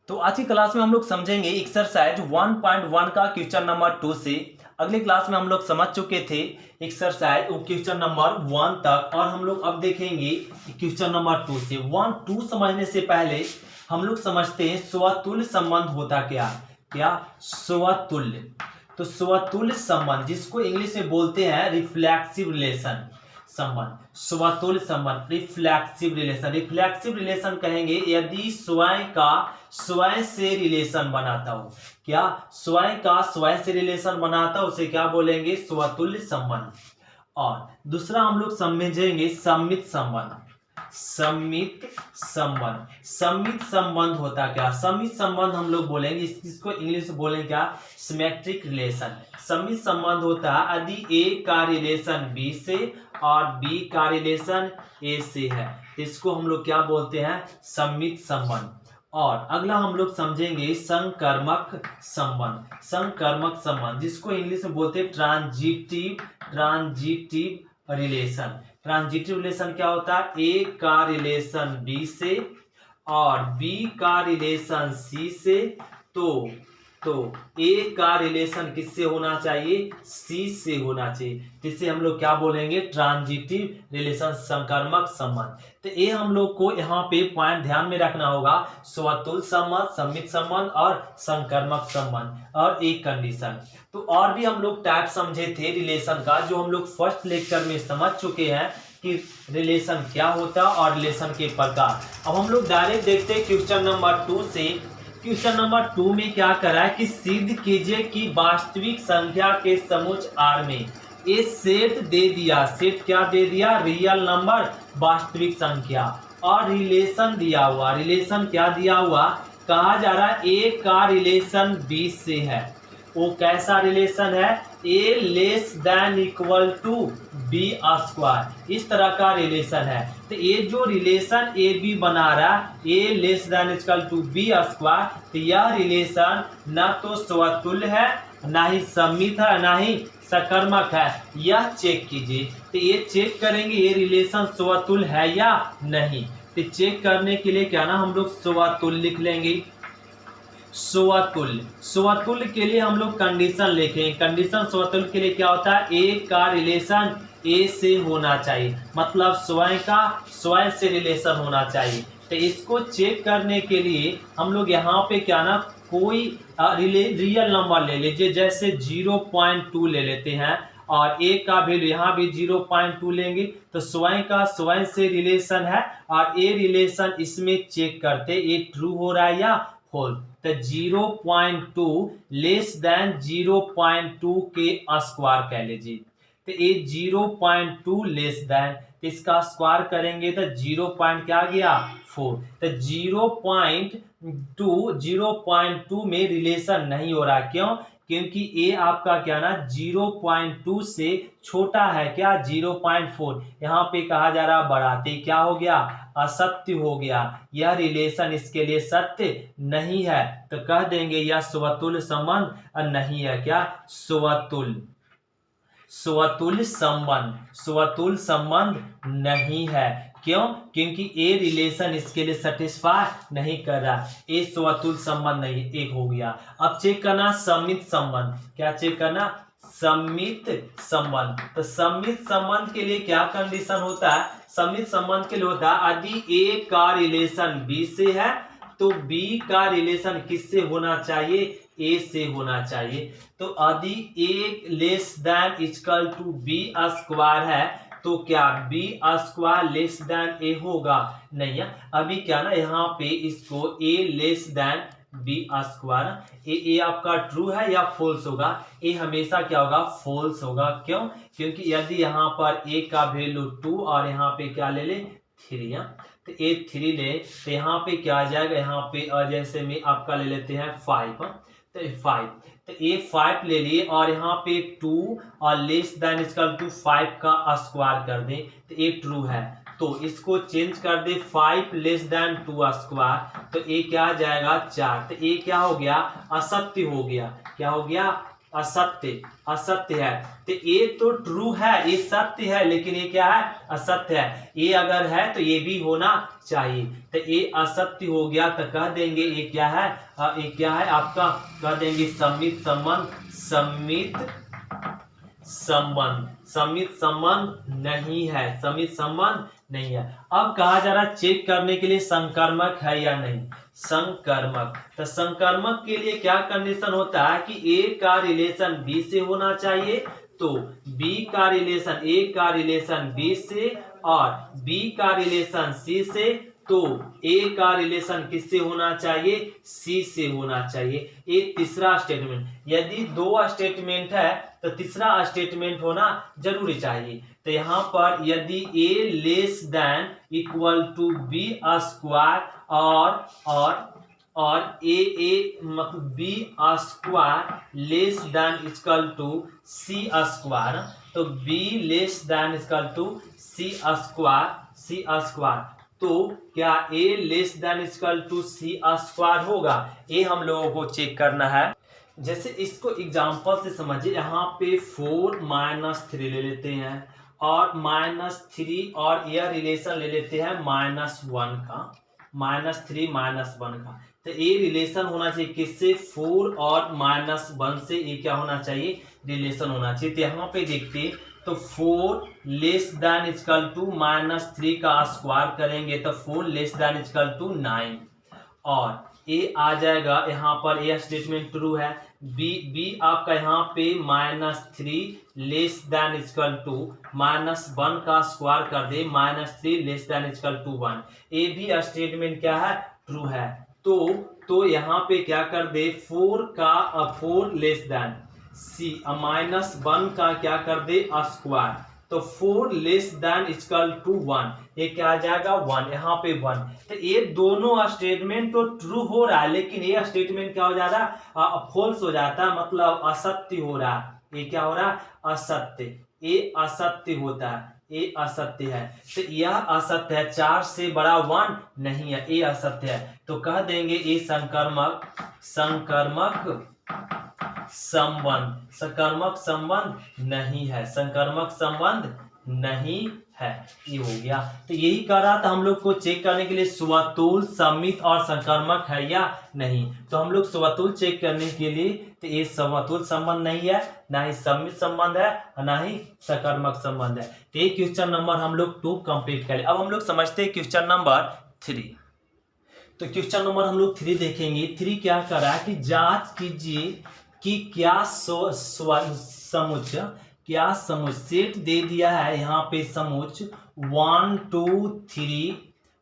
तो आज की क्लास में हम लोग समझेंगे एक्सरसाइज 1.1 का क्वेश्चन नंबर 2 से। अगली क्लास में हम लोग समझ चुके थे एक्सरसाइज क्वेश्चन नंबर 1 तक, और हम लोग अब देखेंगे क्वेश्चन नंबर 2 से। 1-2 समझने से पहले हम लोग समझते हैं स्वतुल्य संबंध होता क्या। स्वतुल्य। तो स्वतुल्य संबंध, जिसको इंग्लिश में बोलते हैं रिफ्लेक्सिव रिलेशन संबंध। स्वतुल्य संबंध, रिफ्लेक्सिव रिलेशन। रिफ्लेक्सिव रिलेशन कहेंगे यदि स्वयं से रिलेशन बनाता हो। स्वयं से रिलेशन बनाता हो, उसे क्या बोलेंगे? स्वतुल्य संबंध। और दूसरा हम लोग समझेंगे सम्मित संबंध। सम्मित संबंध होता क्या? सम्मित संबंध हम लोग बोलेंगे, इसको इंग्लिश में बोलेंगे क्या? Symmetric relation. सम्मित संबंध होता है यदि ए का रिलेशन बी से और बी का रिलेशन ए से है, इसको हम लोग क्या बोलते हैं? सम्मित संबंध। और अगला हम लोग समझेंगे संकर्मक संबंध, जिसको इंग्लिश में बोलते हैं ट्रांजिटिव रिलेशन। ट्रांजिटिव रिलेशन क्या होता है? ए का रिलेशन बी से और बी का रिलेशन सी से, तो ए का रिलेशन किससे होना चाहिए? सी से होना चाहिए। जिसे हम लोग क्या बोलेंगे? ट्रांजिटिव रिलेशन, संकर्मक संबंध। तो ये हम लोग को यहाँ पे पॉइंट ध्यान में रखना होगा, स्वतुल्य संबंध, सम्मित संबंध और संकर्मक संबंध, और एक कंडीशन। तो और भी हम लोग टाइप समझे थे रिलेशन का, जो हम लोग फर्स्ट लेक्चर में समझ चुके हैं कि रिलेशन क्या होता है और रिलेशन के प्रकार। अब हम लोग डायरेक्ट देखते हैं क्वेश्चन नंबर 2 से। क्वेश्चन नंबर 2 में क्या करा है कि सिद्ध कीजिए कि वास्तविक संख्या के समुच्चय R में ये सेट दे दिया। सेट क्या दे दिया? रियल नंबर, वास्तविक संख्या, और रिलेशन दिया हुआ। रिलेशन क्या दिया हुआ? कहा जा रहा है ए का रिलेशन बी से है। वो कैसा रिलेशन है? A less than equal to B square, इस तरह का रिलेशन है। तो ये जो रिलेशन ए बी बना रहा है, A less than equal to B square, तो यह रिलेशन ना तो स्वतुल्य है, ना ही सम्मित है, ना ही सकर्मक है। यह चेक कीजिए। तो ये चेक करेंगे ये रिलेशन स्वतुल्य है या नहीं। तो चेक करने के लिए क्या ना हम लोग स्वतुल्य लिख लेंगे। स्वतुल्य के लिए हम लोग कंडीशन लिखेंगे। कंडीशन स्वतुल्य के लिए क्या होता है? ए का रिलेशन ए से होना चाहिए, मतलब स्वयं से रिलेशन होना चाहिए। तो इसको चेक करने के लिए हम लोग यहाँ पे क्या ना कोई रियल नंबर ले लीजिए, जैसे 0.2 ले लेते हैं, और ए का वैल्यू यहाँ भी 0.2 लेंगे। तो स्वयं से रिलेशन है, और ए रिलेशन इसमें चेक करते ये ट्रू हो रहा है या फॉल्स। तो 0.2 लेस देन 0.2 के स्क्वायर कह लीजिए। तो ये 0.2 लेस देन, तो इसका स्क्वायर करेंगे तो 0. क्या गया? 4। तो 0.2 में रिलेशन नहीं हो रहा। क्यों? क्योंकि ए आपका क्या ना 0.2 से छोटा है। क्या? 0.4। यहाँ पे कहा जा रहा बढ़ाते क्या हो गया? असत्य हो गया। यह रिलेशन इसके लिए सत्य नहीं है, तो कह देंगे यह स्वतुल्य संबंध नहीं है। क्या? स्वतुल्य संबंध नहीं है। क्यों? क्योंकि ए रिलेशन इसके लिए सेटिस्फाई नहीं कर रहा। ए स्वतुल्य संबंध नहीं, एक हो गया। अब चेक करना सम्मित संबंध। क्या चेक करना? सम्मित संबंध। तो सम्मित संबंध के लिए क्या कंडीशन होता है? सम्मित संबंध के लिए होता है यदि ए का रिलेशन बी से है, तो बी का रिलेशन किससे होना चाहिए? ए से होना चाहिए। तो यदि A less than equal to B square है, तो क्या B square less than A होगा? नहीं है। अभी क्या ना यहाँ पे इसको A less than B square, A आपका ट्रू है या फॉल्स होगा? ए हमेशा क्या होगा? फॉल्स होगा। क्यों? क्योंकि यदि यहाँ पर ए का वैल्यू 2 और यहाँ पे क्या ले ले? 3। तो ए 3 ले, तो यहाँ पे क्या आ जाएगा? यहाँ पे जैसे में आपका ले लेते हैं 5। तो 5, तो ए 5 ले लिए, और यहाँ पे 2 और लेस देन इक्वल टू 5 का स्क्वायर कर दें, तो ए ट्रू है। तो इसको चेंज कर दे 5 लेस देन 2 स्क्वायर, तो ए क्या आ जाएगा? 4। तो ए क्या हो गया? असत्य हो गया। क्या हो गया? असत्य, असत्य है। तो ए तो ट्रू है, ये सत्य है, लेकिन ये क्या है, असत्य है। ये अगर है तो ये भी होना चाहिए। तो ये असत्य हो गया, तो कह देंगे ये क्या है, ये क्या है आपका, कह देंगे सम्मित संबंध, सम्मित संबंध, सम्मित संबंध नहीं है, सम्मित संबंध नहीं है। अब कहा जा रहा है चेक करने के लिए संकर्मक है या नहीं, संकर्मक। तो संकर्मक के लिए क्या कंडीशन होता है कि ए का रिलेशन बी से होना चाहिए, तो बी का रिलेशन, ए का रिलेशन बी से और बी का रिलेशन सी से, तो ए का रिलेशन किससे होना चाहिए, सी से होना चाहिए। ये तीसरा स्टेटमेंट। यदि दो स्टेटमेंट है तो तीसरा स्टेटमेंट होना जरूरी चाहिए। तो यहाँ पर यदि A less than equal to B square और ए मतलब B square less than equal to C square, तो B less than equal to C square, तो क्या A less than equal to C square होगा, ये हम लोगों को चेक करना है। जैसे इसको एग्जांपल से समझिए, यहाँ पे 4 - 3 ले लेते हैं और -3 और यह रिलेशन ले लेते हैं -1 का, -3 -1 का। तो ये रिलेशन होना चाहिए किससे, 4 और -1 से, ये क्या होना चाहिए, रिलेशन होना चाहिए। तो यहाँ पे देखते तो 4 लेस देन इक्वल टू -3 का स्क्वायर करेंगे तो 4 लेस देन इक्वल टू 9 और ए आ जाएगा, यहाँ पर ए स्टेटमेंट ट्रू है। बी आपका यहाँ पे -3 लेस देन इक्वल टू -1 का स्क्वायर कर दे, -3 लेस देन इक्वल टू 1, ए भी स्टेटमेंट क्या है, ट्रू है। तो यहाँ पे क्या कर दे, 4 लेस देन सी -1 का क्या कर दे स्क्वायर, तो 4 लेस देन इक्वल टू 1, ये क्या आ जाएगा 1, यहाँ पे 1। तो ये दोनों स्टेटमेंट तो ट्रू हो रहा है, लेकिन ये स्टेटमेंट क्या हो जाता है, फॉल्स हो जाता है, मतलब असत्य हो रहा है। ये क्या हो रहा है, असत्य, ये असत्य होता है, ये असत्य है। तो यह असत्य है, 4 से बड़ा 1 नहीं है, ये असत्य है। तो कह देंगे ये संकर्मक संबंध नहीं है, संकर्मक संबंध नहीं है, ये हो गया। तो यही कह रहा था हम लोग को चेक करने के लिए स्वतुल, सम्मित और संकर्मक है या नहीं। तो हम लोग स्वतुल चेक करने के लिए, तो ये स्वतुल संबंध नहीं है, ना ही सम्मित संबंध है, ना ही सकर्मक संबंध है। तो ये क्वेश्चन नंबर हम लोग 2 कंप्लीट करें। अब हम लोग समझते हैं क्वेश्चन नंबर 3। तो क्वेश्चन नंबर हम लोग 3 देखेंगे। 3 क्या कर रहा है कि जांच कीजिए कि क्या समुच्चय सेट दे दिया है, यहाँ पे समुच्चय 1 2 3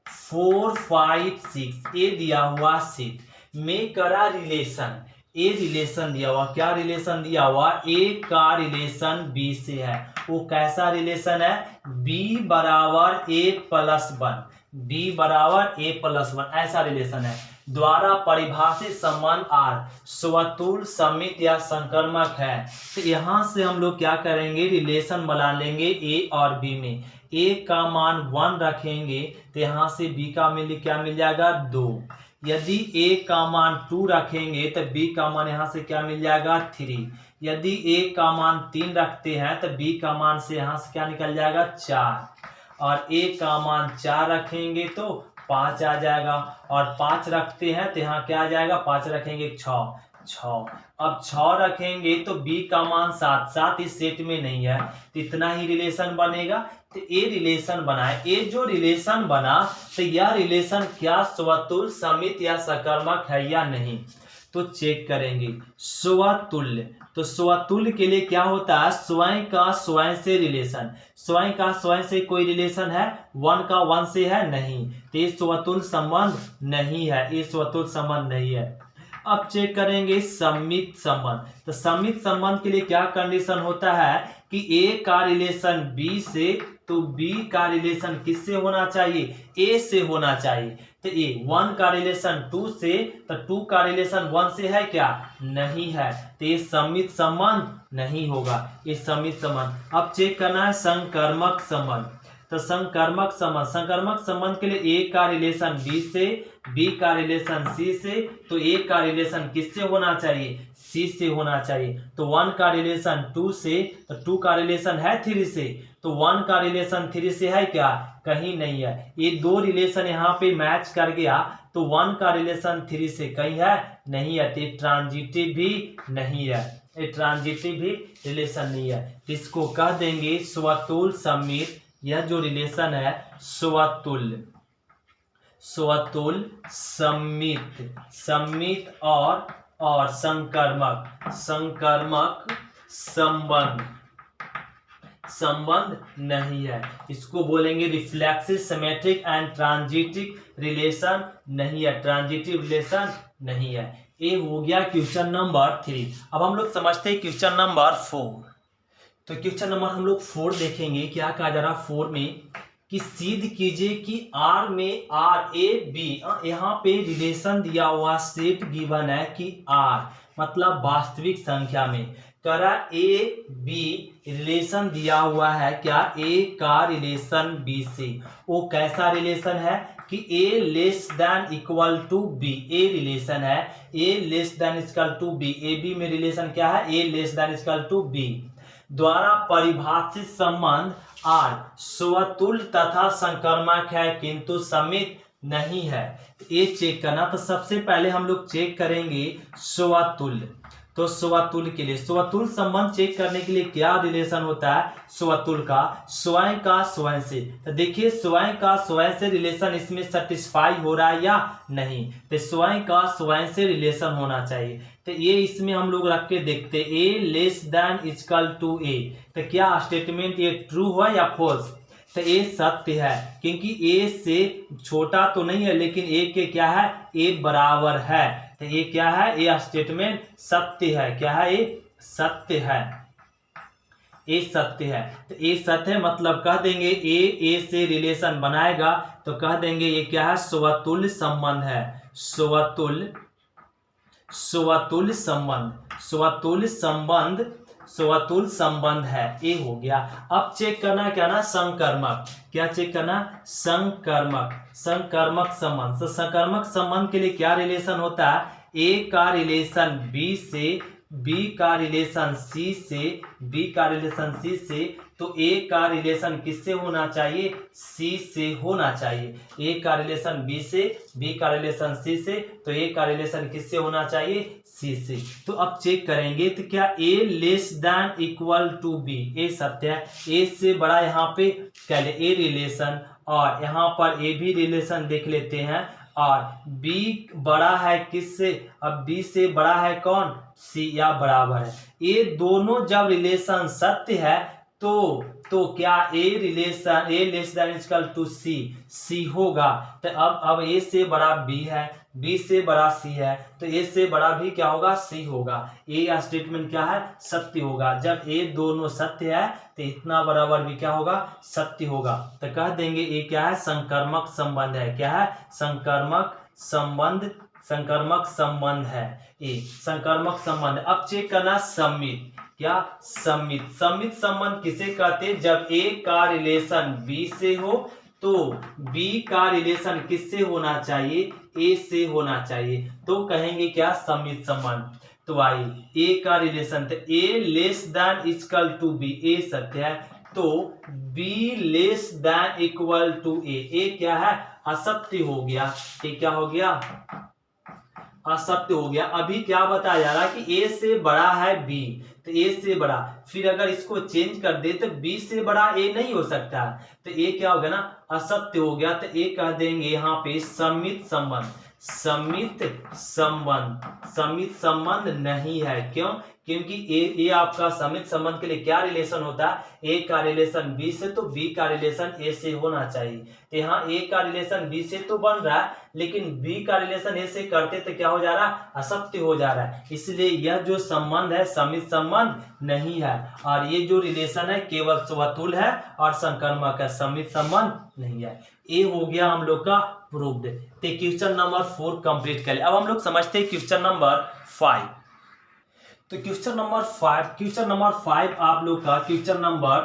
4 5 6 ये दिया हुआ सेट में करा रिलेशन, ए रिलेशन दिया हुआ, क्या रिलेशन दिया हुआ, ए का रिलेशन बी से है। वो कैसा रिलेशन है, b बराबर a प्लस 1, b बराबर a प्लस 1, ऐसा रिलेशन है। द्वारा परिभाषित संबंध आर स्वतुल, सम्मित या संकर्मक है। तो यहाँ से हम लोग क्या करेंगे, रिलेशन बना लेंगे ए और बी में। ए का मान 1 रखेंगे तो यहाँ से बी का क्या मिल जाएगा 2। यदि ए का मान 2 रखेंगे तो बी का मान यहाँ से क्या मिल जाएगा 3। यदि ए का मान 3 रखते हैं तो बी का मान से यहाँ से क्या निकल जाएगा 4, और ए का मान 4 रखेंगे तो 5 आ जाएगा, और 5 रखते हैं तो यहाँ क्या आ जाएगा, 5 रखेंगे 6। अब 6 रखेंगे तो बी का मान 7 इस सेट में नहीं है, तो इतना ही रिलेशन बनेगा। तो ये रिलेशन बना है, ये जो रिलेशन बना तो यह रिलेशन क्या स्वतुल, सम्मित या सकर्मक है या नहीं, तो चेक करेंगे। स्वतुल्य, तो स्वतुल्य के लिए क्या होता है, स्वयं का स्वयं से रिलेशन। स्वयं का स्वयं से कोई रिलेशन है, 1 का 1 से है नहीं, तो ये स्वतुल्य संबंध नहीं है, ये स्वतुल्य संबंध नहीं है। अब चेक करेंगे सम्मित संबंध। तो सम्मित संबंध के लिए क्या कंडीशन होता है कि ए का रिलेशन बी से, तो बी का रिलेशन किससे होना चाहिए, ए से होना चाहिए। तो ए 1 का रिलेशन 2 से, तो 2 का रिलेशन 1 से है क्या, नहीं है, तो ये सम्मित संबंध नहीं होगा, ये सम्मित संबंध। अब चेक करना है संकर्मक संबंध। तो तो संकर्मक संबंध के लिए ए का रिलेशन बी से, बी का रिलेशन सी से, तो ए का रिलेशन किससे होना चाहिए, सी से होना चाहिए। तो 1 का रिलेशन 2 से, तो 2 का रिलेशन है 3 से, तो 1 का रिलेशन 3 से है क्या, कहीं नहीं है। ये दो रिलेशन यहाँ पे मैच कर गया, तो 1 का रिलेशन 3 से कहीं है, नहीं है, तो ट्रांजिटिव भी नहीं है, ये ट्रांजिटिव भी रिलेशन नहीं है। इसको कह देंगे स्वतुल सम्मित। यह जो रिलेशन है स्वतुल्य, स्वतुल सम्मित, सम्मित और संकर्मक, संकर्मक संबंध नहीं है। इसको बोलेंगे reflexive symmetric and transitive relation नहीं है, ट्रांजिटिव रिलेशन नहीं है। ये हो गया क्वेश्चन नंबर 3। अब हम लोग समझते हैं क्वेश्चन नंबर 4। तो क्वेश्चन नंबर हम लोग 4 देखेंगे। क्या कहा जा रहा 4 में कि सिद्ध कीजिए कि R में R A B, यहाँ पे रिलेशन दिया हुआ सेट गिवन है कि R मतलब वास्तविक संख्या में, करा A B रिलेशन दिया हुआ है क्या, A का रिलेशन B से। वो कैसा रिलेशन है कि A less than equal to B, A relation है A less than equal to B, A B में रिलेशन क्या है, A less than equal to B द्वारा परिभाषित संबंध R स्वतुल्य तथा संकर्मक है किंतु समित नहीं है। ये चेक करना, तो सबसे पहले हम लोग चेक करेंगे स्वतुल्य। तो स्वतुल्य के लिए, स्वतुल्य संबंध चेक करने के लिए क्या रिलेशन होता है स्वतुल्य का, स्वयं का स्वयं से। तो देखिए स्वयं का स्वयं से रिलेशन इसमें सेटिस्फाई हो रहा है या नहीं, तो स्वयं का स्वयं से रिलेशन होना चाहिए। तो ये इसमें हम लोग रख के देखते, ए लेस देन इक्वल टू ए, तो क्या स्टेटमेंट ये ट्रू है या फॉल्स, तो ए सत्य है क्योंकि ए से छोटा तो नहीं है लेकिन ए के क्या है, ए बराबर है, तो ये क्या है, ये स्टेटमेंट सत्य है। क्या है, ये सत्य है, ये सत्य है। तो ये सत्य है मतलब कह देंगे ए से रिलेशन बनाएगा, तो कह देंगे ये क्या है, स्वतुल्य संबंध है, स्वतुल्य संबंध, स्वतुल्य संबंध है, ये हो गया। अब चेक करना क्या ना, संकर्मक। क्या चेक करना, संकर्मक संबंध। तो संकर्मक संबंध के लिए क्या रिलेशन होता है, ए का रिलेशन बी से, बी का रिलेशन सी से, बी का रिलेशन सी से, तो ए का रिलेशन किससे होना चाहिए, सी से होना चाहिए। ए का रिलेशन बी से, बी का रिलेशन सी से, तो ए का रिलेशन किससे होना चाहिए, सी से। तो अब चेक करेंगे, तो क्या A less than equal to B, A सत्य है, ए से बड़ा यहाँ पे क्या ले, ए रिलेशन, और यहाँ पर ए भी रिलेशन देख लेते हैं, और B बड़ा है किससे, अब B से बड़ा है कौन, C या बराबर है। ये दोनों जब रिलेशन सत्य है तो क्या A relation A less than equal to C होगा। तो अब A से बड़ा B है, B से बड़ा C है, तो A से बड़ा भी क्या होगा, C होगा। A या स्टेटमेंट क्या है, सत्य होगा। जब A दोनों सत्य है तो इतना बराबर भी क्या होगा, सत्य होगा। तो कह देंगे ये क्या है, संकर्मक संबंध है। क्या है, संकर्मक संबंध है, ये संकर्मक संबंध। अब चेक करना सम्मित। क्या, सम्मित संबंध किसे कहते हैं, जब A का रिलेशन B से हो तो B का रिलेशन किससे होना चाहिए, A से होना चाहिए, तो कहेंगे क्या, सम्मित संबंध। तो आई A का रिलेशन, तो A less than equal to B, A सत्य है, तो B less than equal to A क्या है, असत्य हो गया। ये क्या हो गया, असत्य हो गया। अभी क्या बताया जा रहा है कि A से बड़ा है B, तो A से बड़ा, फिर अगर इसको चेंज कर दे तो B से बड़ा A नहीं हो सकता, तो A क्या हो गया ना, असत्य हो गया। तो A कह देंगे यहाँ पे सम्मित संबंध नहीं है। क्यों, क्योंकि ए आपका समित संबंध के लिए क्या रिलेशन होता है, ए का रिलेशन बी से, तो बी का रिलेशन ए से होना चाहिए। तो यहाँ ए का रिलेशन बी से तो बन रहा है, लेकिन बी का रिलेशन ए से करते तो क्या हो जा रहा है, असत्य हो जा रहा है। इसलिए यह जो संबंध है समित संबंध नहीं है, और ये जो रिलेशन है केवल स्वतुल्य है और संकर्मक है, समित संबंध नहीं है। ये हो गया हम लोग का प्रूव्ड। तो क्वेश्चन नंबर 4 कंप्लीट कर ले। अब हम लोग समझते हैं क्वेश्चन नंबर 5। तो क्वेश्चन नंबर 5 आप लोग का क्वेश्चन नंबर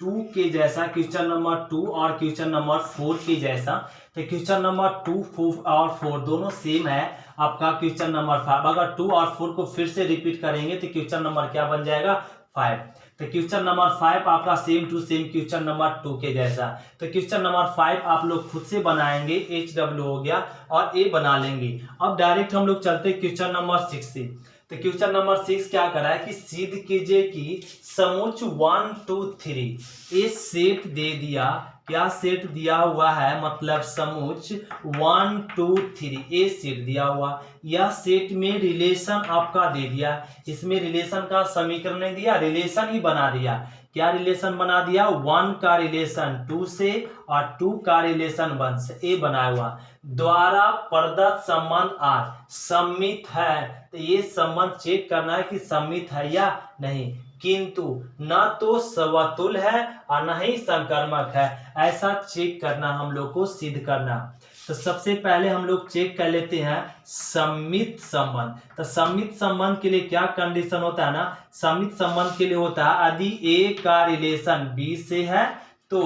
2 के जैसा, क्वेश्चन नंबर 2 और क्वेश्चन नंबर 4 के जैसा। तो क्वेश्चन नंबर 2 और 4 दोनों सेम है आपका क्वेश्चन नंबर 5। अगर 2 और 4 को फिर से रिपीट करेंगे तो क्वेश्चन नंबर क्या बन जाएगा 5। तो क्वेश्चन नंबर 5 आपका same to same question number 2 के जैसा। तो क्वेश्चन नंबर 5 आप लोग खुद से बनाएंगे, HW हो गया और A बना लेंगे। अब डायरेक्ट हम लोग चलते क्वेश्चन नंबर 6 से। तो क्वेश्चन नंबर 6 क्या करा है कि सिद्ध कीजिए कि समुच्च 1 2 3 ये सेट दे दिया। क्या सेट दिया हुआ है, मतलब समुच्च 1 2 3 ये सेट दिया हुआ। यह सेट में रिलेशन आपका दे दिया, इसमें रिलेशन का समीकरण नहीं दिया, रिलेशन ही बना दिया। क्या रिलेशन बना दिया, 1 का रिलेशन 2 से और 2 का रिलेशन 1 से, ये बनाया हुआ। द्वारा प्रदत्त संबंध R सम्मित है, तो ये संबंध चेक करना है कि सम्मित है या नहीं, किंतु न तो समतुल्य है और न ही संकर्मक है, ऐसा चेक करना हम लोग को, सिद्ध करना। तो सबसे पहले हम लोग चेक कर लेते हैं सम्मित संबंध। तो सम्मित संबंध के लिए क्या कंडीशन होता है ना, सम्मित संबंध के लिए होता है यदि A का रिलेशन B से है तो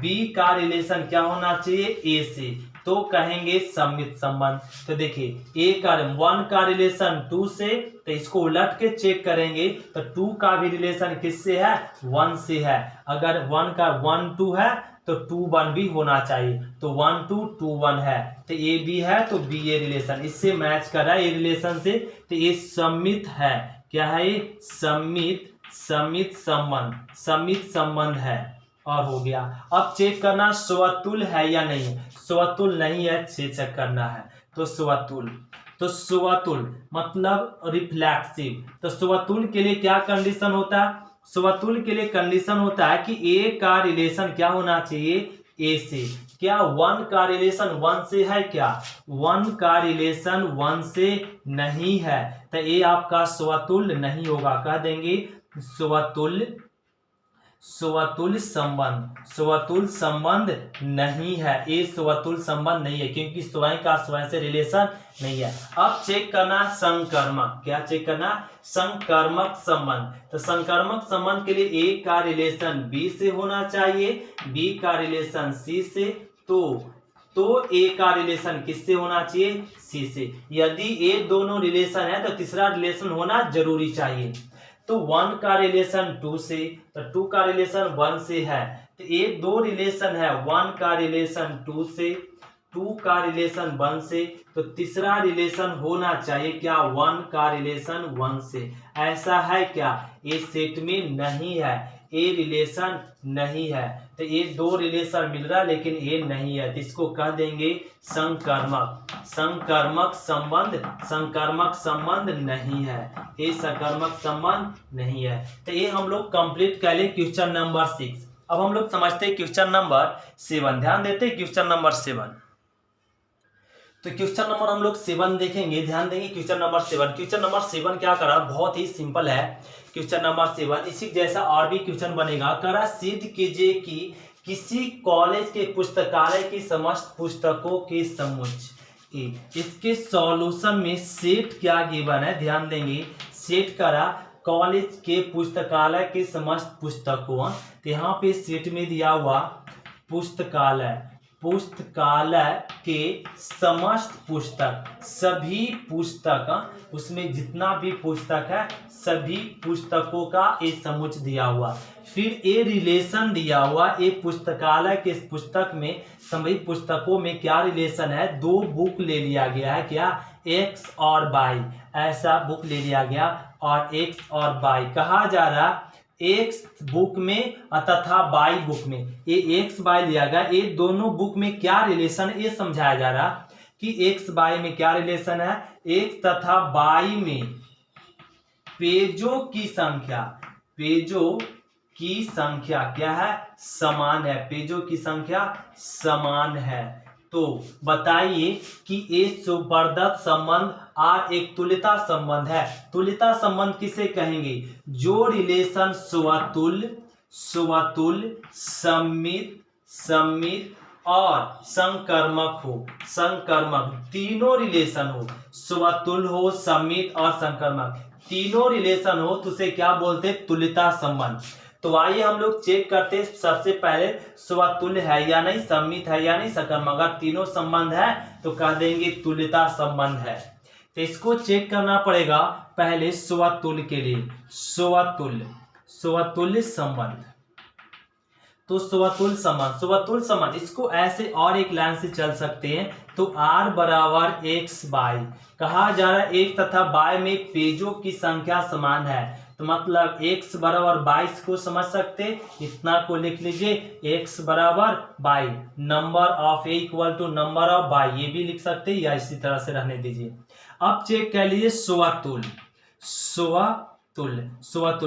B का रिलेशन क्या होना चाहिए A से, तो कहेंगे सम्मित संबंध। तो देखिए A का 1 का रिलेशन 2 से, तो इसको उलट के चेक करेंगे तो 2 का भी रिलेशन किससे है 1 से है। अगर 1 का 1 2 है तो 2 1 भी होना चाहिए, तो 1 2 2 1 है, तो A B है तो B A रिलेशन इससे मैच कर रहा है ये रिलेशन से, तो ये सम्मित है। क्या है ये सम्मित संबंध है। और हो गया। अब चेक करना स्वतुल्य है या नहीं, स्वतुल्य नहीं है चेक करना है। तो स्वतुल्य मतलब रिफ्लेक्सिव। तो स्वतुल्य के लिए क्या कंडीशन होता है, स्वतुल्य के लिए कंडीशन होता है कि A का रिलेशन क्या होना चाहिए A से। क्या 1 का रिलेशन 1 से है, क्या 1 का रिलेशन 1 से नहीं है, तो ये आपका स्वतुल्य नहीं होगा। कह देंगे स्वतुल्य संबंध नहीं है, ये स्वतुल्य संबंध नहीं है क्योंकि स्वयं का स्वयं से रिलेशन नहीं है। अब चेक करना संकर्मक। क्या चेक करना, संकर्मक संबंध। तो संकर्मक संबंध के लिए A का रिलेशन B से होना चाहिए, B का रिलेशन C से, तो A का रिलेशन किससे होना चाहिए C से। यदि ये दोनों रिलेशन है तो तीसरा रिलेशन होना जरूरी चाहिए। तो 1 का रिलेशन 2 से, तो 2 का रिलेशन 1 से है, तो ये दो रिलेशन है, 1 का रिलेशन 2 से, 2 का रिलेशन 1 से, तो तीसरा रिलेशन होना चाहिए क्या 1 का रिलेशन 1 से। ऐसा है क्या, ये सेट में नहीं है, ये रिलेशन नहीं है, तो ये दो रिलेशन मिल रहा है लेकिन ये नहीं है, तो इसको कह देंगे संकर्मक संबंध नहीं है, ये संकर्मक संबंध नहीं है। तो ये हम लोग कंप्लीट कर ले क्वेश्चन नंबर 6। अब हम लोग समझते हैं क्वेश्चन नंबर 7। ध्यान देते हैं क्वेश्चन नंबर 7। तो क्वेश्चन नंबर हम लोग 7 देखेंगे, ध्यान देंगे क्वेश्चन नंबर 7। क्वेश्चन नंबर 7 क्या करा, बहुत ही सिंपल है क्वेश्चन नंबर 7। इसी जैसा और भी क्वेश्चन बनेगा। करा सिद्ध कीजिए कि किसी कॉलेज के पुस्तकालय की समस्त पुस्तकों के समुच्चय, इसके सॉल्यूशन में सेट क्या गिवन है, ध्यान देंगे। सेट करा कॉलेज के पुस्तकालय के समस्त पुस्तकों, तो यहाँ पे सेट में दिया हुआ पुस्तकालय के समस्त पुस्तक, सभी पुस्तक, उसमें जितना भी पुस्तक है सभी पुस्तकों का ये समुच्चय दिया हुआ। फिर ये रिलेशन दिया हुआ, ये पुस्तकालय के पुस्तक में सभी पुस्तकों में क्या रिलेशन है, दो बुक ले लिया गया है, क्या X और Y, ऐसा बुक ले लिया गया और X और Y कहा जा रहा X बुक में तथा Y बुक में, ये X Y लिया गया, ये दोनों बुक में क्या रिलेशन है ये समझाया जा रहा कि X Y में क्या रिलेशन है, X तथा Y में पेजों की संख्या क्या है, समान है, पेजों की संख्या समान है। तो बताइए कि ये सुपरदत्त संबंध और एक तुल्यता संबंध है। तुल्यता संबंध किसे कहेंगे, जो रिलेशन स्वतुल्य सम्मित और संकर्मक हो, तीनों रिलेशन हो, स्वतुल्य हो, सम्मित और संकर्मक, तीनों रिलेशन हो तो उसे क्या बोलते हैं, तुल्यता संबंध। तो आइए हम लोग चेक करते हैं सबसे पहले स्वतुल्य है या नहीं, सममित है या नहीं, सकर्मक। अगर तीनों संबंध है तो कह देंगे तुल्यता संबंध है। तो इसको चेक करना पड़ेगा पहले स्वतुल्य के लिए। स्वतुल्य संबंध, तो स्वतुल्य संबंध इसको ऐसे और एक लाइन से चल सकते हैं। तो r बराबर एक्स बाई, कहा जा रहा है x तथा y में पेजों की संख्या समान है, तो मतलब x बराबर 22 को समझ सकते, इतना को लिख लीजिए, x बराबर by, number of a equal to number of y, ये भी लिख सकते या इसी तरह से रहने दीजिए। अब चेक कर लीजिए स्वतुल्य,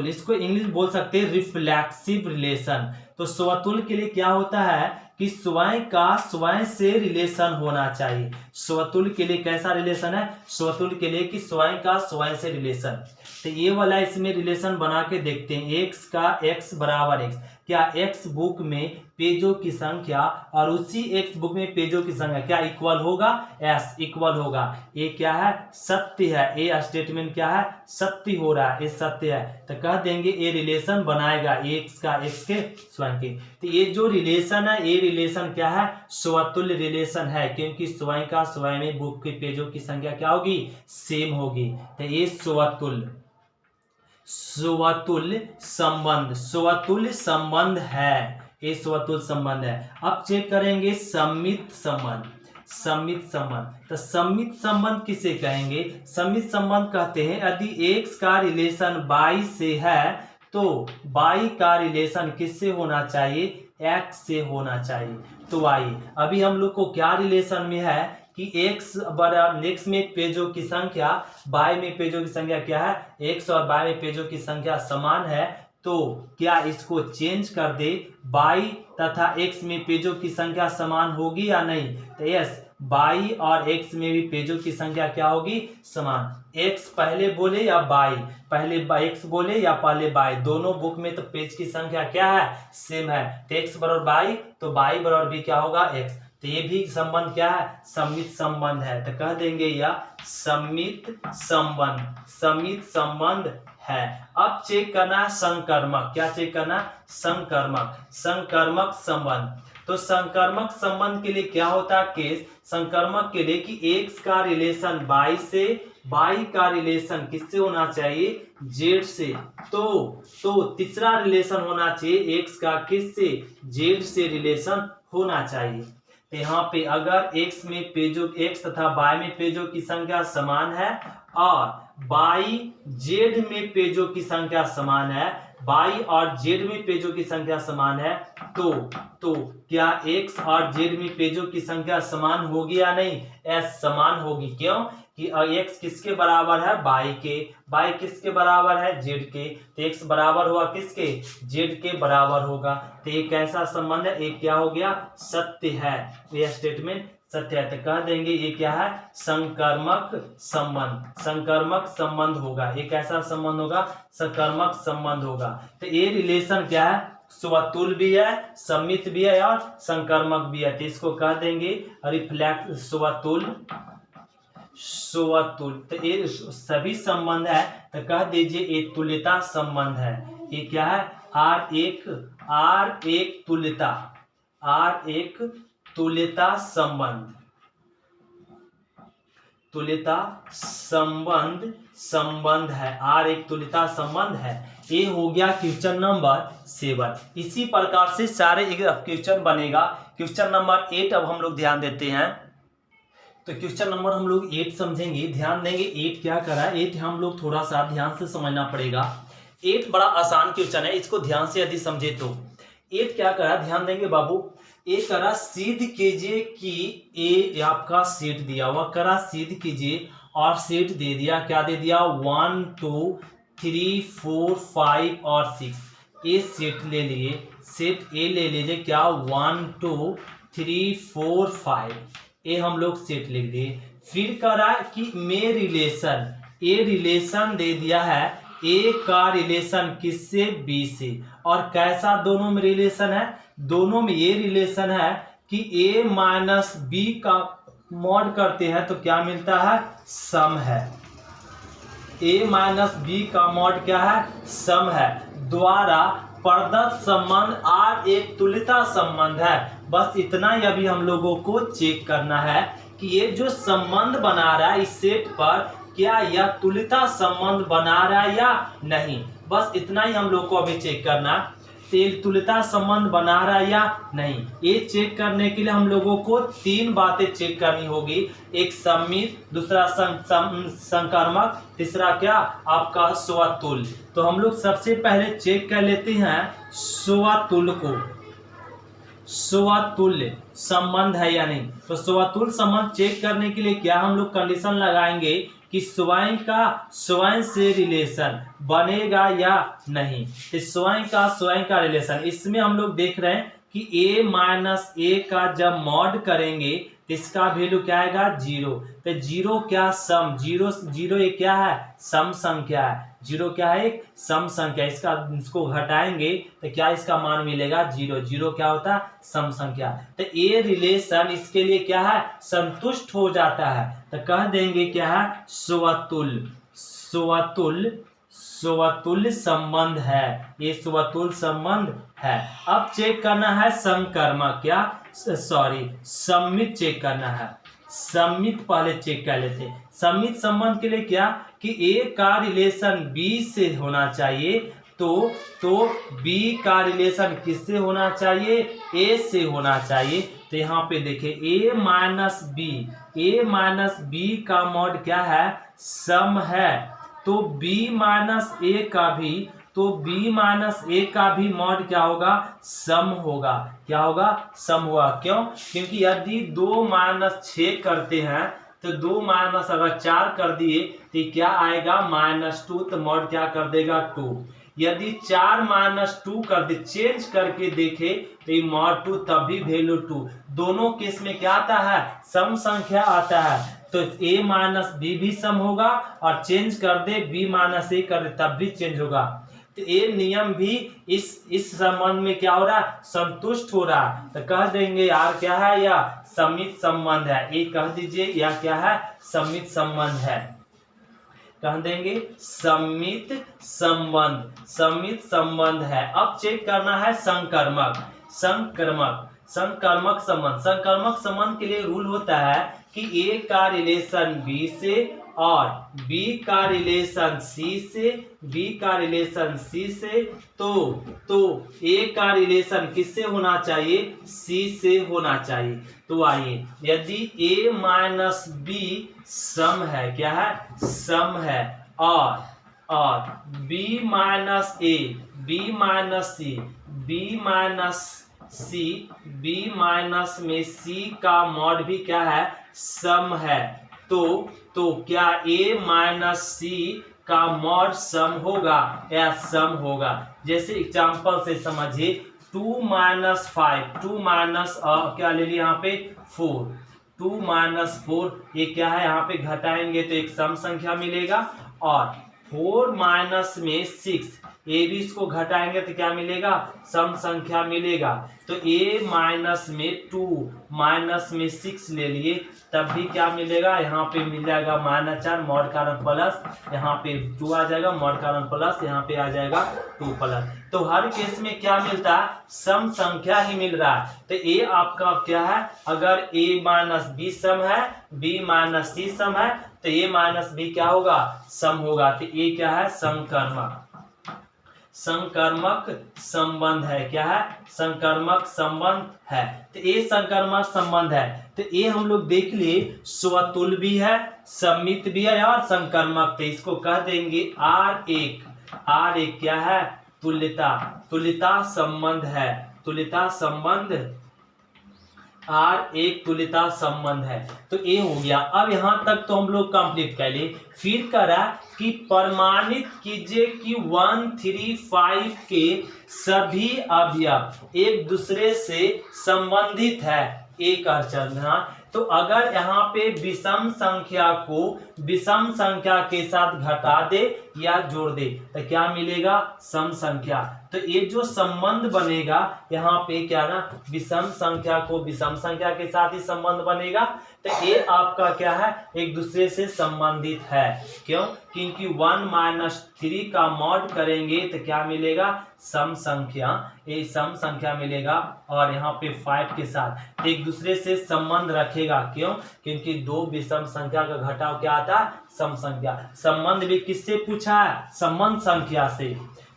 इसको इंग्लिश बोल सकते हैं रिफ्लेक्सिव रिलेशन। तो स्वतुल्य के लिए क्या होता है कि स्वयं का स्वयं से रिलेशन होना चाहिए। स्वतुल्य के लिए कैसा रिलेशन है, स्वतुल्य के लिए कि स्वयं का स्वयं से रिलेशन। तो ये वाला इसमें रिलेशन बना के देखते हैं, एक्स का एक्स बराबर एक्स, क्या एक्स बुक में पेजों की संख्या और उसी एक्स बुक में पेजों की संख्या क्या इक्वल होगा, एस इक्वल होगा। ये क्या है, सत्य है, ये स्टेटमेंट क्या है, सत्य हो रहा है, ये सत्य है, तो कह देंगे ये रिलेशन बनाएगा एक्स का एक्स के स्वयं के। तो ये जो रिलेशन है, ये रिलेशन क्या है, स्वतुल्य रिलेशन है, क्योंकि स्वयं का स्वयं में बुक के पेजों की संख्या क्या होगी, सेम होगी। तो ये स्वतुल्य संबंध है, ये स्वतुल्य संबंध है। अब चेक करेंगे सममित संबंध। तो सममित संबंध किसे कहेंगे, सममित संबंध कहते हैं यदि x का रिलेशन y से है तो y का रिलेशन किससे होना चाहिए, x से होना चाहिए। तो आइए अभी हम लोग को क्या रिलेशन में है कि x में पेजों की संख्या, y में पेजों की संख्या क्या है, x और y में पेजों की संख्या समान है, तो क्या इसको चेंज कर दे, y तथा x में पेजों की संख्या समान होगी या नहीं। तो यस, y और x में भी पेजों की संख्या क्या होगी, समान। x पहले बोले या y, पहले x बोले या पहले y, दोनों बुक में तो पेज की संख्या क्या है, सेम है। तो x बराबर y, तो y बराबर भी क्या होगा, x। तो ये भी संबंध क्या है, सममित संबंध है। तो कह देंगे यह सममित संबंध है। अब चेक करना है संकर्मक, क्या चेक करना, संकर्मक संबंध। तो संकर्मक संबंध के लिए क्या होता है केस, संकर्मक के लिए कि x का रिलेशन y से, y का रिलेशन किससे होना चाहिए, z से। तो तीसरा रिलेशन होना चाहिए x का किससे, z से रिलेशन होना चाहिए। तो यहाँ पे अगर x में पेजों, x तथा y में पेजों की संख्या समान है और y z में पेजों की संख्या समान है, y और z में पेजों की संख्या समान है, तो क्या x और z में पेजों की संख्या समान होगी या नहीं, s समान होगी। क्यों कि x किसके बराबर है, y के, y किसके बराबर है, z के, तो x बराबर हुआ किसके, z के बराबर होगा। तो ये कैसा संबंध है, ये क्या हो गया, सत्य है, तो यह स्टेटमेंट सत्य है। तो कह देंगे ये क्या है, संकर्मक संबंध होगा। ये कैसा संबंध होगा, संकर्मक संबंध होगा। तो ये रिलेशन क्या है, स्वतुल्य भी है, सममित भी है और संकर्मक भी है। तो इसको कह देंगे रिफ्लेक्ट स्वतुल्य। तो ये सभी संबंध है, तो कह दीजिए ये तुल्यता संबंध है। ये क्या है, R एक तुल्यता संबंध है, R एक तुल्यता संबंध है। ये हो गया क्वेश्चन नंबर 7। इसी प्रकार से सारे क्वेश्चन बनेगा। क्वेश्चन नंबर 8 अब हम लोग ध्यान देते हैं। तो क्वेश्चन नंबर हम लोग 8 समझेंगे, ध्यान देंगे। 8 क्या करा, 8 हम लोग थोड़ा सा ध्यान से समझना पड़ेगा। 8 बड़ा आसान क्वेश्चन है, इसको ध्यान से यदि समझे तो। 8 क्या करा, ध्यान देंगे बाबू। ए करा सिद्ध कीजिए कि ए आपका सेट दिया हुआ, करा सिद्ध कीजिए और सेट दे दिया, क्या दे दिया, 1 2 3 4 5 और 6। ए सेट ले लिए, सेट ए ले लीजिए, क्या 1 2 3 4 5, ए हम लोग सेट लिख दिए। फिर करा कि में रिलेशन, ए रिलेशन दे दिया है, ए का रिलेशन किससे, बी से। और कैसा दोनों में रिलेशन है, दोनों में ये रिलेशन है कि ए माइनस बी का मॉड करते हैं तो क्या मिलता है, सम है। ए माइनस बी का मॉड क्या है, सम है, द्वारा प्रदत्त संबंध R एक तुल्यता संबंध है। बस इतना ही अभी हम लोगों को चेक करना है कि ये जो संबंध बना रहा है इस सेट पर क्या यह तुल्यता संबंध बना रहा है या नहीं। बस इतना ही हम लोग को अभी चेक करना, तुल्यता संबंध बना रहा है या नहीं। ये चेक करने के लिए हम लोगों को तीन बातें चेक करनी होगी, एक सममित, दूसरा संकर्मक, तीसरा क्या आपका स्वतुल्य। तो हम लोग सबसे पहले चेक कर लेते हैं स्वतुल्य को, स्वतुल्य संबंध है या नहीं। तो स्वतुल्य संबंध चेक करने के लिए क्या हम लोग कंडीशन लगाएंगे कि स्वयं से रिलेशन बनेगा या नहीं। तो स्वयं का रिलेशन, इसमें हम लोग देख रहे हैं कि a माइनस ए का जब मॉड करेंगे तो इसका वैल्यू क्या आएगा 0। तो 0 क्या सम, 0 ये क्या है सम संख्या है, 0 क्या है एक सम संख्या। इसको घटाएंगे तो क्या इसका मान मिलेगा 0, 0 क्या होता है सम संख्या। तो ये रिलेशन इसके लिए क्या है संतुष्ट हो जाता है। तो कह देंगे क्या है स्वतुल्य संबंध है, ये स्वतुल्य संबंध है। अब चेक करना है संकर्मक, सम्मित चेक करना है। सम्मित पहले चेक कर लेते हैं। सम्मित संबंध के लिए क्या कि ए का रिलेशन बी से होना चाहिए, तो बी का रिलेशन किससे होना चाहिए ए से होना चाहिए। तो यहाँ पे देखिए ए माइनस बी का मॉड क्या है सम है, तो b माइनस ए का भी मॉड क्या होगा सम होगा। क्या होगा सम होगा। क्यों? क्योंकि यदि 2 माइनस 6 करते हैं तो 2 माइनस अगर 4 कर दिए तो क्या आएगा -2, तो मॉड क्या कर देगा 2। यदि 4 माइनस 2 कर दे, चेंज करके देखे तो ये मॉड 2 तब भी वैल्यू 2। दोनों केस में क्या आता है सम संख्या आता है। तो a माइनस बी भी सम होगा और चेंज कर दे b माइनस ए कर दे तब भी चेंज होगा। तो ये नियम भी इस संबंध में क्या हो रहा है संतुष्ट हो रहा है। तो कह देंगे यार क्या है या सम्मित संबंध है, ये कह दीजिए या क्या है सम्मित संबंध है। कह देंगे सम्मित संबंध है। अब चेक करना है संकर्मक संबंध के लिए रूल होता है कि ए का रिलेशन बी से और बी का रिलेशन सी से, तो ए का रिलेशन किससे होना चाहिए सी से होना चाहिए। तो आइए यदि ए माइनस बी सम है, क्या है सम है, और B minus A B minus में सी का मॉड भी क्या है सम है, तो क्या ए माइनस सी का मॉड सम होगा या सम होगा। जैसे एग्जांपल से समझिए 2 माइनस 5, 2 माइनस क्या ले लिया यहाँ पे 4, 2 माइनस 4 ये क्या है यहाँ पे घटाएंगे तो एक सम संख्या मिलेगा, और 4 माइनस में 6 ए भी इसको घटाएंगे तो क्या मिलेगा सम संख्या मिलेगा। तो a माइनस में 2 माइनस में 6 ले लिए तब भी क्या मिलेगा यहाँ पे मिल जाएगा -4 मॉड कारण प्लस, यहाँ पे 2 आ जाएगा मॉड कारण प्लस, यहाँ पे आ जाएगा 2 प्लस। तो हर केस में क्या मिलता है सम संख्या ही मिल रहा है। तो a आपका क्या है अगर a माइनस बी सम है, b माइनस सी सम है, तो a माइनस बी क्या होगा सम होगा। तो a क्या है संकर्मक संबंध है। क्या है संकर्मक संबंध है। तो ये संकर्मक संबंध है। तो ये हम लोग देख लिए स्वतुल्य भी है, सम्मित भी है और संकर्मक। तो इसको कह देंगे R1 क्या है तुल्यता संबंध है। तुल्यता संबंध R1 तुल्यता संबंध है। तो ये हो गया। अब यहाँ तक तो हम लोग कंप्लीट कर लिए। फिर करा कि प्रमाणित कीजिए कि 1, 3, 5 के सभी अवयव एक दूसरे से संबंधित है। एक अर्चना तो अगर यहाँ पे विषम संख्या को विषम संख्या के साथ घटा दे या जोड़ दे तो क्या मिलेगा सम संख्या। तो ये जो संबंध बनेगा यहाँ पे क्या ना, विषम संख्या को विषम संख्या के साथ ही संबंध बनेगा। तो ये आपका क्या है, एक दूसरे से संबंधित है। क्यों? क्योंकि 1 - 3 का मॉड करेंगे तो क्या मिलेगा, सम संख्या, ये सम संख्या मिलेगा। और यहाँ पे 5 के साथ एक दूसरे से संबंध रखेगा। क्यों? क्योंकि दो विषम संख्या का घटाव क्या आता है, सम संख्या। संबंध भी किससे पूछा है, संबंध संख्या से।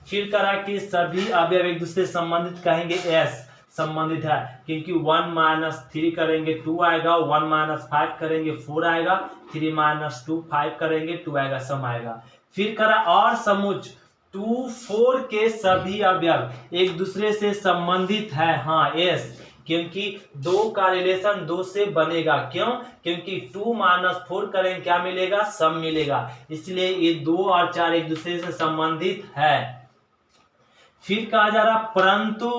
फिर करा कि सभी अवयव एक दूसरे से संबंधित, कहेंगे एस संबंधित है, क्योंकि 1 - 3 करेंगे 2 आएगा, 1 - 5 करेंगे 4 आएगा, 3 - 2 5 करेंगे 2 आएगा, सम आएगा। फिर करा और समुच 2 4 के सभी अवयव एक दूसरे से संबंधित है। हाँ एस, क्योंकि 2 का रिलेशन 2 से बनेगा। क्यों? क्योंकि 2 - 4 करेंगे क्या मिलेगा, सम मिलेगा। इसलिए ये 2 और 4 एक दूसरे से संबंधित है। फिर कहा जा रहा परंतु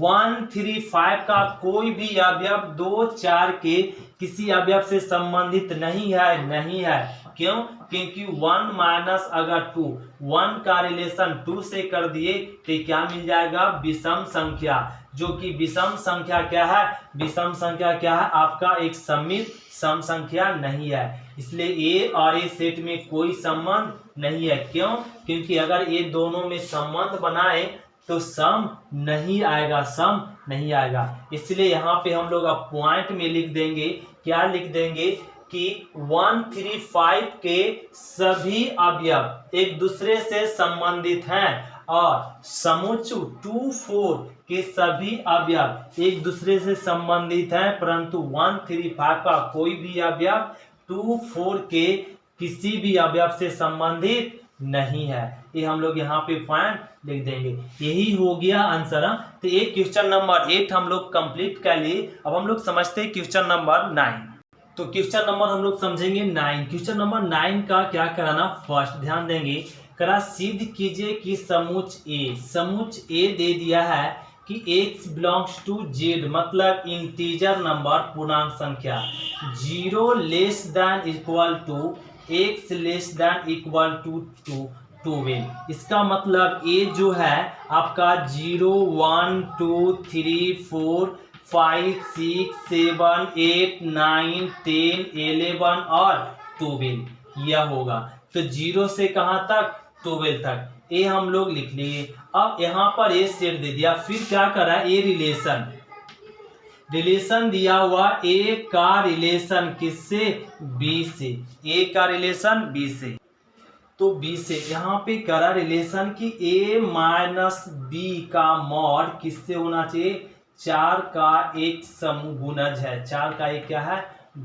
1 3 5 का कोई भी अवयव 2 4 के किसी अवयव से संबंधित नहीं है। क्यों? क्योंकि 1 - अगर 2 1 का रिलेशन 2 से कर दिए तो क्या मिल जाएगा, विषम संख्या। जो कि विषम संख्या क्या है, विषम संख्या क्या है आपका, एक समित सम संख्या नहीं है। इसलिए ए और ए सेट में कोई संबंध नहीं है। क्यों? क्योंकि अगर ये दोनों में संबंध बनाए तो सम नहीं आएगा, सम नहीं आएगा। इसलिए यहाँ पे हम लोग अब पॉइंट में लिख देंगे, क्या लिख देंगे कि 1 3 5 के सभी अवयव एक दूसरे से संबंधित हैं और समुच्चय 2 4 के सभी अवयव एक दूसरे से संबंधित हैं, परंतु 1 3 5 का कोई भी अवयव 2 4 के किसी भी अवयव से संबंधित नहीं है। ये हम लोग यहाँ पे पॉइंट लिख देंगे। यही हो गया आंसर। तो ये क्वेश्चन नंबर 8 हम लोग कंप्लीट कर लिए। अब हम लोग समझते हैं क्वेश्चन नंबर 9। तो क्वेश्चन नंबर हम लोग समझेंगे 9। क्वेश्चन नंबर 9 का क्या कराना, फर्स्ट ध्यान देंगे, करा सिद्ध कीजिए कि समुच्च ए दे दिया है कि x बिलोंग्स टू z, मतलब इंटीजर नंबर, पूर्णांक संख्या, 0 less than equal to x less than equal to 12। इसका मतलब ए जो है आपका 0 1 2 3 4 5 6 7 8 9 10 11 और 12 यह होगा। तो 0 से कहां तक, 12 तक। ये हम लोग लिख लिए। अब यहाँ पर ए सेट दे दिया। फिर क्या करा, ए रिलेशन दिया हुआ, ए का रिलेशन किससे, बी से। ए का रिलेशन बी से, तो बी से यहाँ पे करा रिलेशन की ए माइनस बी का मॉड किससे होना चाहिए, 4 का एक समूह गुणज है। 4 का एक क्या है,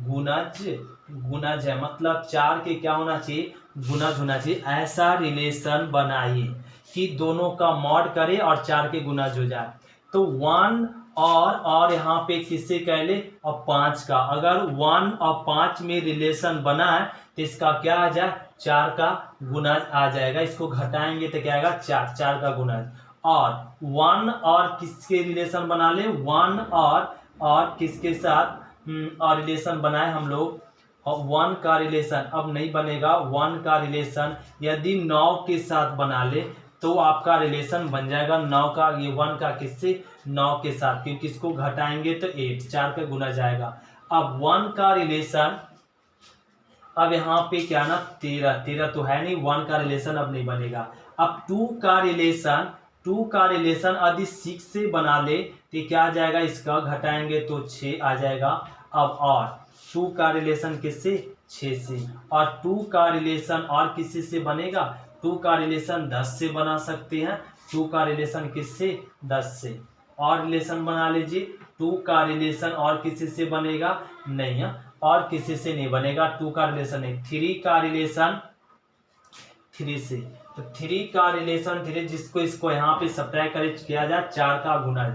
गुणज है, मतलब 4 के क्या होना चाहिए, गुणज होना चाहिए। ऐसा रिलेशन बनाइए कि दोनों का मॉड करे और 4 के गुणज हो जाए। तो 1 और यहाँ पे किससे कह ले, और 5 का। अगर 1 और 5 में रिलेशन बना है तो इसका क्या आ जाए, 4 का गुणज आ जाएगा। इसको घटाएंगे तो क्या आएगा, 4 का गुणज। और 1 और किसके रिलेशन बना ले, 1 और किसके साथ और रिलेशन बनाए हम लोग, और 1 का रिलेशन अब नहीं बनेगा। 1 का रिलेशन यदि 9 के साथ बना ले तो आपका रिलेशन बन जाएगा 9 का, ये 1 का किससे, 9 के साथ, क्योंकि इसको घटाएंगे तो 8, 4 का गुना जाएगा। अब 1 का रिलेशन, अब यहाँ पे क्या ना 13 तो है नहीं, 1 का रिलेशन अब नहीं बनेगा। अब 2 का रिलेशन यदि 6 से बना ले तो क्या आ जाएगा, इसका घटाएंगे तो 6 आ जाएगा। अब और 2 का रिलेशन किससे, 6 से, और 2 का रिलेशन और किसी से बनेगा, 2 का रिलेशन 10 से बना सकते हैं। 2 का रिलेशन किससे, 10 से, और रिलेशन बना लीजिए। 2 का रिलेशन और किसी से बनेगा नहीं है, और किसी से नहीं बनेगा। 2 का रिलेशन है। 3 का रिलेशन 3 से, तो 3 का रिलेशन 3, जिसको इसको यहाँ पे सब्ट्रैक्ट करे किया जाए 4 का गुणज,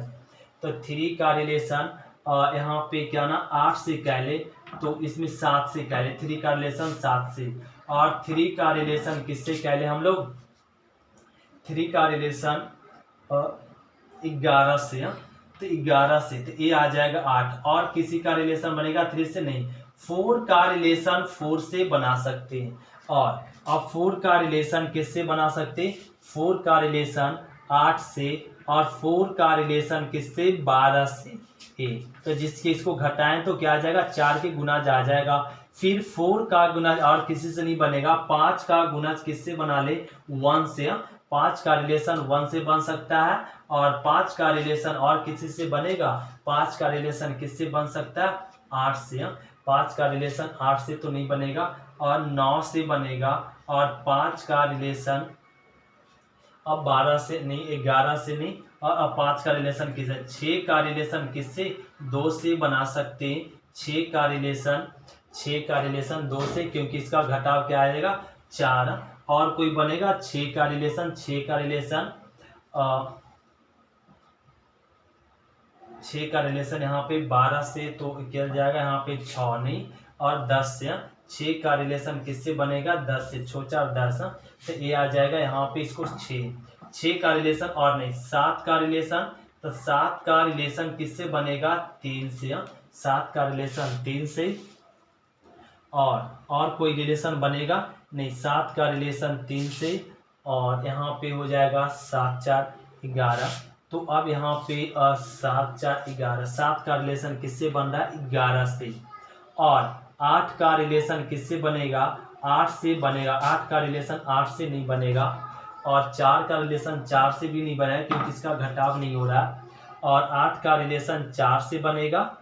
तो 3 का रिलेशन यहाँ पे क्या ना 8 से कह ले, तो इसमें 7 से कह ले। 3 का रिलेशन 7 से, और 3 का रिलेशन किससे कह ले हम लोग, 3 का रिलेशन 11 से, तो 11 से, तो ये आ जाएगा 8, और किसी का रिलेशन बनेगा 3 से नहीं। 4 का रिलेशन 4 से बना सकते हैं, और अब 4 का रिलेशन किससे बना सकते हैं, 4 का रिलेशन 8 से, और 4 का रिलेशन किससे 12 से ए। तो जिसके इसको घटाएं तो क्या आ जाएगा 4 के गुना आ जाएगा। फिर 4 का गुना और किसी से नहीं बनेगा, 5 का गुना किससे बना ले 1 से। 5 का रिलेशन 1 से बन सकता है, और 5 का रिलेशन और किसी से बनेगा, 5 का रिलेशन किससे बन सकता है 8 से। 5 का रिलेशन 8 से तो नहीं बनेगा, और 9 से बनेगा, और 5 का रिलेशन अब 12 से नहीं, 11 से नहीं, और अब 5 का रिलेशन किससे, 6 का रिलेशन किससे 2 से बना सकते हैं। 6 का रिलेशन 2 से, क्योंकि इसका घटाव क्या आएगा 4। और कोई बनेगा 6 का रिलेशन 6 का रिलेशन यहाँ पे 12 से तो क्या जाएगा यहाँ पे 6 नहीं, और 10 से। 6 का रिलेशन किससे बनेगा 10 से, 6 4 10, तो ये आ जाएगा यहाँ पे इसको 6 का रिलेशन और नहीं 7 का रिलेशन, तो 7 का रिलेशन किससे बनेगा 3 से। 7 का रिलेशन 3 से, और कोई रिलेशन बनेगा नहीं, 7 का रिलेशन 3 से, और यहाँ पे हो जाएगा 7 4 11। तो अब यहाँ पे 7 4 11, 7 का रिलेशन किससे बन रहा है 11 से, और 8 का रिलेशन किससे बनेगा 8 से बनेगा। 8 का रिलेशन 8 से नहीं बनेगा, और 4 का रिलेशन 4 से भी नहीं बनेगा क्योंकि इसका घटाव नहीं हो रहा, और 8 का रिलेशन 4 से बनेगा,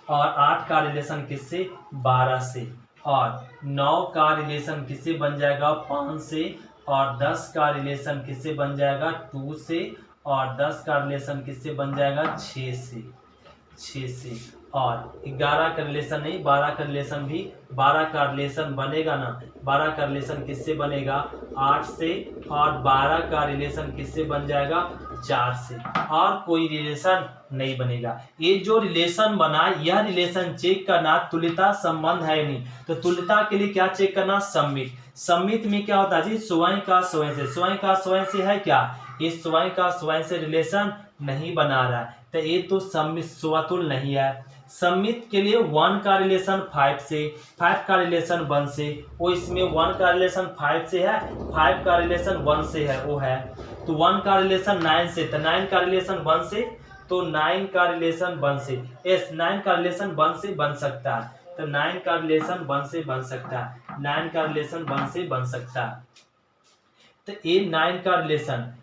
और 8 का रिलेशन किससे 12 से, और 9 का रिलेशन किससे बन जाएगा 5 से, और 10 का रिलेशन किससे बन जाएगा 2 से, और 10 का रिलेशन किससे बन जाएगा 6 से, और 11 का रिलेशन नहीं 12 का रिलेशन भी, 12 का रिलेशन बनेगा ना, 12 का रिलेशन किससे बनेगा 8 से, और 12 का रिलेशन किससे बन जाएगा 4 से, और कोई रिलेशन नहीं बनेगा। ये जो रिलेशन बना यह रिलेशन चेक करना तुल्यता संबंध है नहीं, तो तुल्यता के लिए क्या चेक करना सम्मित में क्या होता है जी स्वयं का स्वयं से है क्या, ये स्वयं का स्वयं से रिलेशन नहीं बना रहा है, तो ये तो सम्मित स्वतुल्य नहीं है। सम्मित के लिए 1 का रिलेशन 5 से, 5 का रिलेशन 1 से, वो इसमें 1 का रिलेशन 5 से है, 5 का रिलेशन 1 से है वो है, तो 1 का रिलेशन 9 से, तो 9 का रिलेशन 1 से, तो 9 का रिलेशन 1 से, 9 का रिलेशन 1 से बन सकता है, तो 9 का रिलेशन 1 से बन सकता है, 9 का रिलेशन 1 से बन सकता है, तो ये 9 का रिलेशन,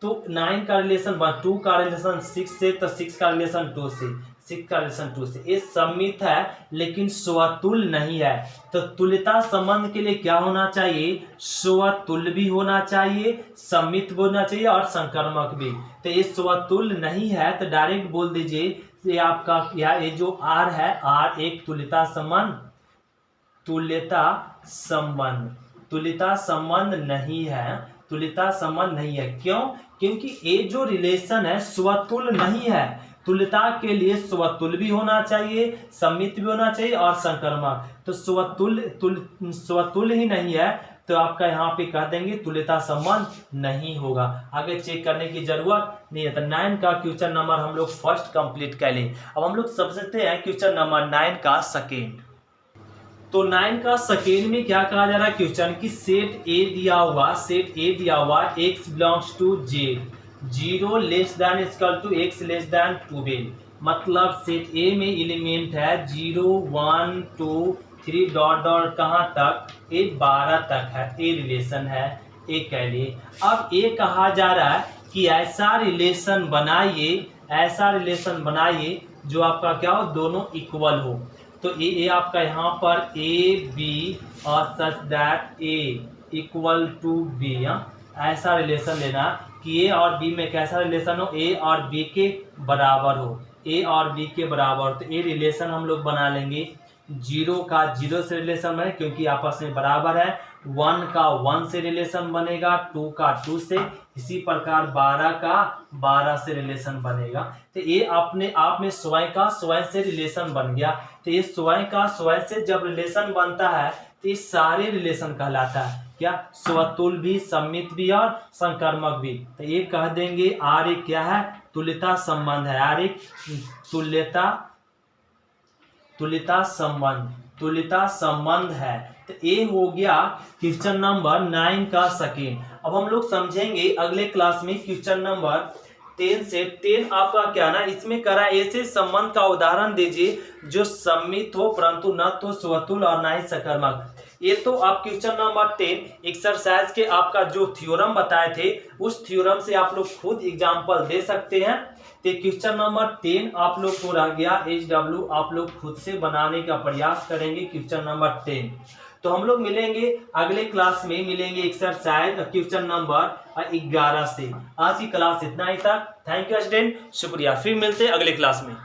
तो 9 का रिलेशन 2 का रिलेशन 6 से, तो 6 का रिलेशन 2 से, 6 का रिलेशन 2 से। ये सम्मित है लेकिन स्वतुल्य नहीं है, तो तुल्यता संबंध के लिए क्या होना चाहिए स्वतुल्य भी होना चाहिए, सम्मित भी होना चाहिए, और संकर्मक भी। तो ये स्वतुल्य नहीं है तो डायरेक्ट बोल दीजिए ये आपका ये जो R है R एक तुल्यता संबंध नहीं है, तुल्यता संबंध नहीं है। क्यों? क्योंकि ये जो रिलेशन है स्वतुल्य नहीं है, तुल्यता के लिए स्वतुल्य भी होना चाहिए, सम्मित भी होना चाहिए, और संकर्मक, तो स्वतुल्य ही नहीं है, तो आपका यहाँ पे कह देंगे तुल्यता संबंध नहीं होगा, आगे चेक करने की जरूरत नहीं है। तो 9 का क्वेश्चन नंबर हम लोग फर्स्ट कंप्लीट कर लें। अब हम लोग समझते हैं क्वेश्चन नंबर 9 का सेकेंड। तो 9 का सेकेंड में क्या कहा जा रहा है क्वेश्चन की सेट ए दिया हुआ x belongs to z 0 less than equal to x less than 12, मतलब सेट ए में एलिमेंट है 0 1 2 3 डॉट डॉट कहाँ तक ये 12 तक है, ए रिलेशन है, ए कह लिए। अब ये कहा जा रहा है कि ऐसा रिलेशन बनाइए जो आपका क्या हो दोनों इक्वल हो, तो ये आपका यहाँ पर ए बी और such that A equal to B, ऐसा रिलेशन लेना कि ए और बी में कैसा रिलेशन हो ए और बी के बराबर हो, ए और बी के बराबर, तो ये रिलेशन हम लोग बना लेंगे 0 का 0 से रिलेशन बने क्योंकि आपस में बराबर है, 1 का 1 से रिलेशन बनेगा, 2 का 2 से, इसी प्रकार 12 का 12 से रिलेशन बनेगा। तो ये अपने आप में स्वयं का स्वयं से रिलेशन बन गया। तो ये स्वयं का स्वयं से जब रिलेशन बनता है तो ये सारे रिलेशन कहलाता है क्या, स्वतुल्य भी, सम्मित भी और संकर्मक भी। तो ये कह देंगे आर एक क्या है तुल्यता संबंध है, आर एक तुल्यता संबंध है। तो ए हो गया क्वेश्चन नंबर 9 का सेकेंड। अब हम लोग समझेंगे अगले क्लास में क्वेश्चन नंबर 10 से 10 आपका क्या ना, इसमें करा ऐसे संबंध का उदाहरण दीजिए जो सम्मित हो परंतु न तो स्वतुल और न ही सकर्मक। ये तो आप क्वेश्चन नंबर 10 एक्सरसाइज के आपका जो थ्योरम बताए थे उस थ्योरम से आप लोग खुद एग्जाम्पल दे सकते हैं। तो क्वेश्चन नंबर 10 आप लोग को रह गया HW, आप लोग खुद से बनाने का प्रयास करेंगे क्वेश्चन नंबर 10। तो हम लोग मिलेंगे अगले क्लास में, मिलेंगे एक्सरसाइज क्वेश्चन नंबर 11 से। आज की क्लास इतना ही था। थैंक यू स्टूडेंट, शुक्रिया। फिर मिलते हैं अगले क्लास में।